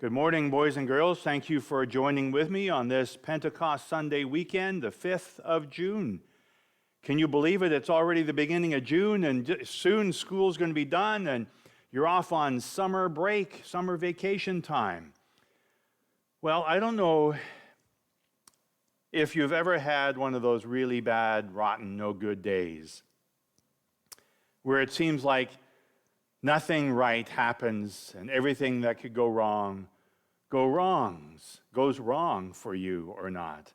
Good morning, boys and girls. Thank you for joining with me on this Pentecost Sunday weekend, the 5th of June. Can you believe it? It's already the beginning of June, and soon school's going to be done, and you're off on summer break, summer vacation time. Well, I don't know if you've ever had one of those really bad, rotten, no good days where it seems like nothing right happens and everything that could go wrong goes wrong for you or not.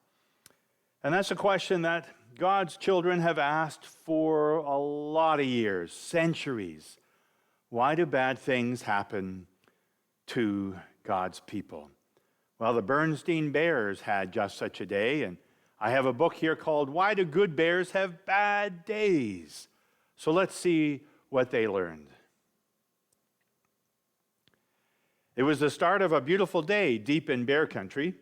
And that's a question that God's children have asked for a lot of years, centuries. Why do bad things happen to God's people? Well, the Bernstein Bears had just such a day, and I have a book here called Why Do Good Bears Have Bad Days? So let's see what they learned. It was the start of a beautiful day deep in bear country.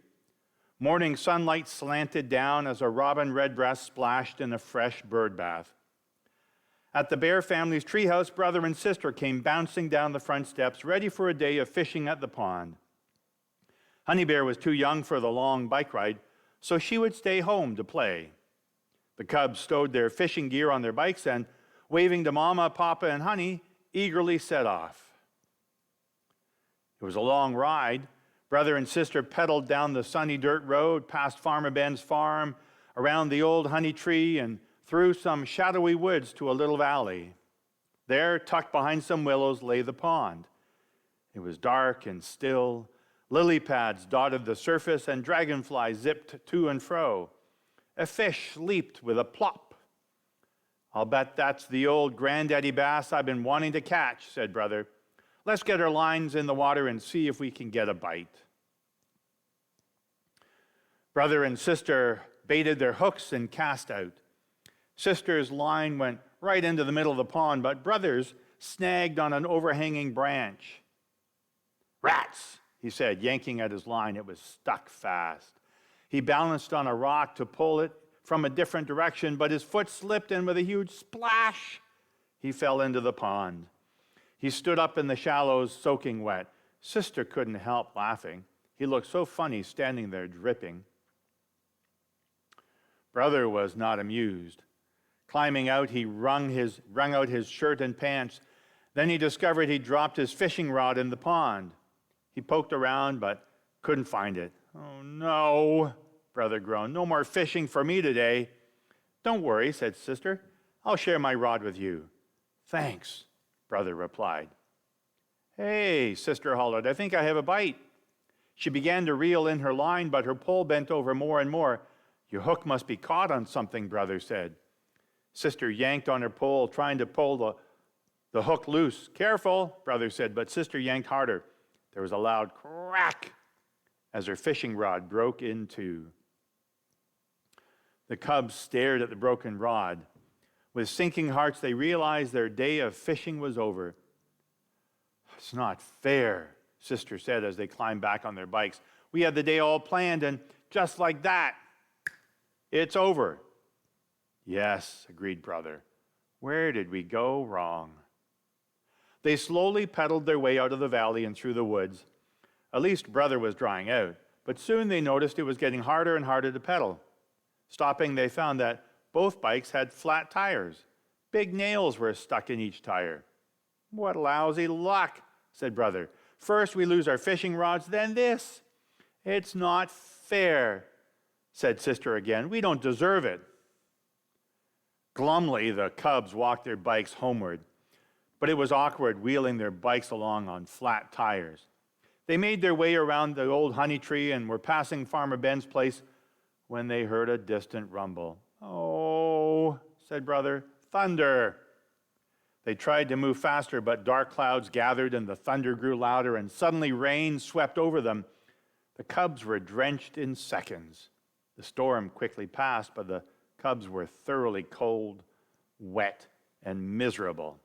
Morning sunlight slanted down as a robin redbreast splashed in a fresh bird bath. At the bear family's treehouse, brother and sister came bouncing down the front steps, ready for a day of fishing at the pond. Honey Bear was too young for the long bike ride, so she would stay home to play. The cubs stowed their fishing gear on their bikes and, waving to Mama, Papa, and Honey, eagerly set off. It was a long ride. Brother and sister pedaled down the sunny dirt road, past Farmer Ben's farm, around the old honey tree, and through some shadowy woods to a little valley. There, tucked behind some willows, lay the pond. It was dark and still. Lily pads dotted the surface, and dragonflies zipped to and fro. A fish leaped with a plop. "I'll bet that's the old granddaddy bass I've been wanting to catch," said Brother. "Let's get our lines in the water and see if we can get a bite." Brother and sister baited their hooks and cast out. Sister's line went right into the middle of the pond, but Brother's snagged on an overhanging branch. "Rats," he said, yanking at his line. It was stuck fast. He balanced on a rock to pull it from a different direction, but his foot slipped, and with a huge splash, he fell into the pond. He stood up in the shallows, soaking wet. Sister couldn't help laughing. He looked so funny standing there dripping. Brother was not amused. Climbing out, he wrung out his shirt and pants. Then he discovered he'd dropped his fishing rod in the pond. He poked around but couldn't find it. "Oh no," Brother groaned. "No more fishing for me today." "Don't worry," said Sister. "I'll share my rod with you." "Thanks," Brother replied. "Hey," Sister hollered, "I think I have a bite." She began to reel in her line, but her pole bent over more and more. "Your hook must be caught on something," Brother said. Sister yanked on her pole, trying to pull the hook loose. "Careful," Brother said, but Sister yanked harder. There was a loud crack as her fishing rod broke in two. The cubs stared at the broken rod. With sinking hearts, they realized their day of fishing was over. "It's not fair," Sister said as they climbed back on their bikes. "We had the day all planned, and just like that, it's over." "Yes," agreed Brother. "Where did we go wrong?" They slowly pedaled their way out of the valley and through the woods. At least Brother was drying out, but soon they noticed it was getting harder and harder to pedal. Stopping, they found that both bikes had flat tires. Big nails were stuck in each tire. "What lousy luck," said Brother. "First we lose our fishing rods, then this." "It's not fair," said Sister again. "We don't deserve it." Glumly, the cubs walked their bikes homeward, but it was awkward wheeling their bikes along on flat tires. They made their way around the old honey tree and were passing Farmer Ben's place when they heard a distant rumble. "Oh," said Brother, "thunder." They tried to move faster, but dark clouds gathered and the thunder grew louder, and suddenly rain swept over them. The cubs were drenched in seconds. The storm quickly passed, but the cubs were thoroughly cold, wet, and miserable.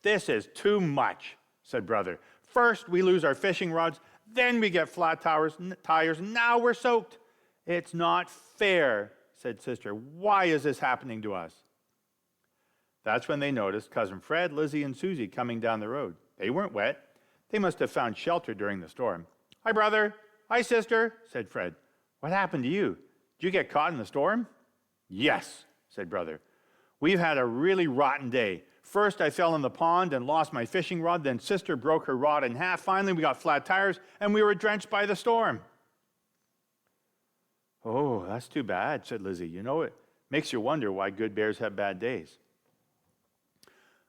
"This is too much," said Brother. "First we lose our fishing rods, then we get flat tires, now we're soaked." "It's not fair," said Sister. "Why is this happening to us?" That's when they noticed Cousin Fred, Lizzie, and Susie coming down the road. They weren't wet. They must have found shelter during the storm. "Hi, brother." "Hi, sister," said Fred. "What happened to you? Did you get caught in the storm?" "Yes," said brother. "We've had a really rotten day. First, I fell in the pond and lost my fishing rod. Then sister broke her rod in half. Finally, we got flat tires, and we were drenched by the storm." "Oh, that's too bad," said Lizzie. "You know, it makes you wonder why good bears have bad days."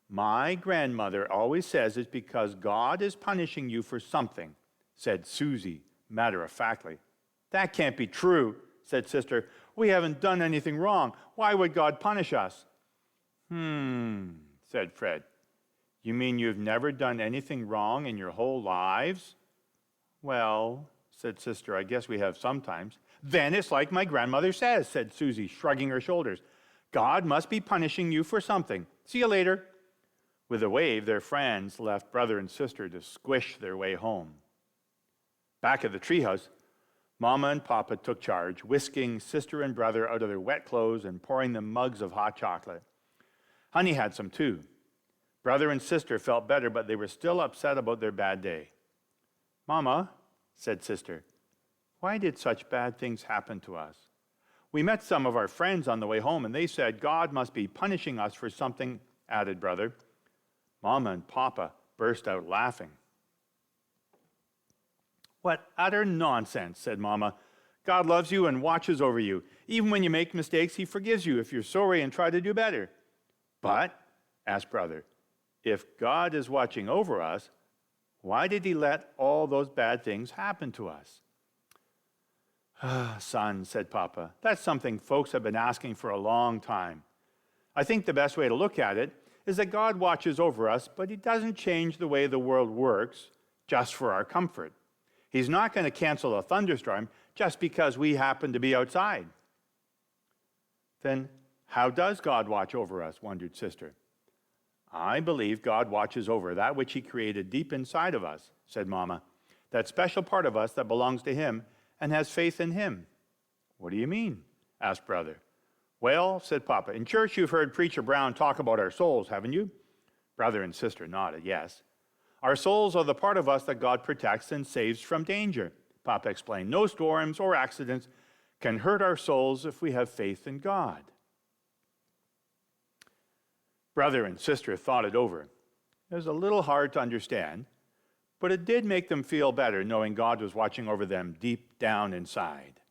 "My grandmother always says it's because God is punishing you for something," said Susie matter-of-factly. "That can't be true," said sister. "We haven't done anything wrong. Why would God punish us?" Said Fred. "You mean you've never done anything wrong in your whole lives?" "Well," said sister, "I guess we have sometimes." "Then it's like my grandmother says," said Susie, shrugging her shoulders. "God must be punishing you for something. See you later." With a wave, their friends left brother and sister to squish their way home. Back at the treehouse, Mama and Papa took charge, whisking sister and brother out of their wet clothes and pouring them mugs of hot chocolate. Honey had some too. Brother and sister felt better, but they were still upset about their bad day. "Mama," said sister, "why did such bad things happen to us? We met some of our friends on the way home, and they said God must be punishing us for something," added brother. Mama and Papa burst out laughing. "What utter nonsense," said Mama. "God loves you and watches over you. Even when you make mistakes, he forgives you if you're sorry and try to do better." "But," asked brother, "if God is watching over us, why did he let all those bad things happen to us?" "Ah, son," said Papa, "that's something folks have been asking for a long time. I think the best way to look at it is that God watches over us, but he doesn't change the way the world works just for our comfort. He's not going to cancel a thunderstorm just because we happen to be outside." "Then how does God watch over us?" wondered sister. "I believe God watches over that which he created deep inside of us," said Mama. "That special part of us that belongs to him and has faith in him." "What do you mean?" asked brother. "Well," said Papa, "in church you've heard Preacher Brown talk about our souls, haven't you?" Brother and sister nodded, yes. "Our souls are the part of us that God protects and saves from danger," Papa explained. "No storms or accidents can hurt our souls if we have faith in God." Brother and sister thought it over. It was a little hard to understand, but it did make them feel better knowing God was watching over them deep down inside.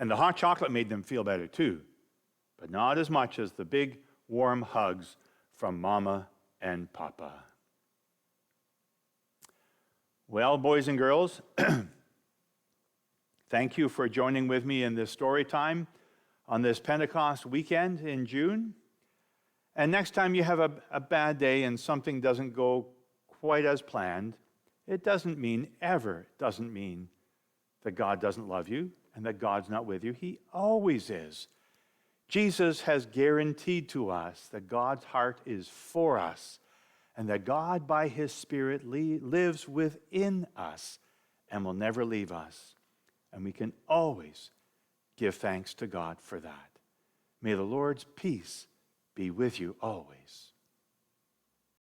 And the hot chocolate made them feel better too, but not as much as the big, warm hugs from Mama and Papa. Well, boys and girls, thank you for joining with me in this story time on this Pentecost weekend in June. And next time you have a bad day and something doesn't go quite as planned, it doesn't mean that God doesn't love you and that God's not with you. He always is. Jesus has guaranteed to us that God's heart is for us and that God, by his Spirit, lives within us and will never leave us. And we can always give thanks to God for that. May the Lord's peace be with you always.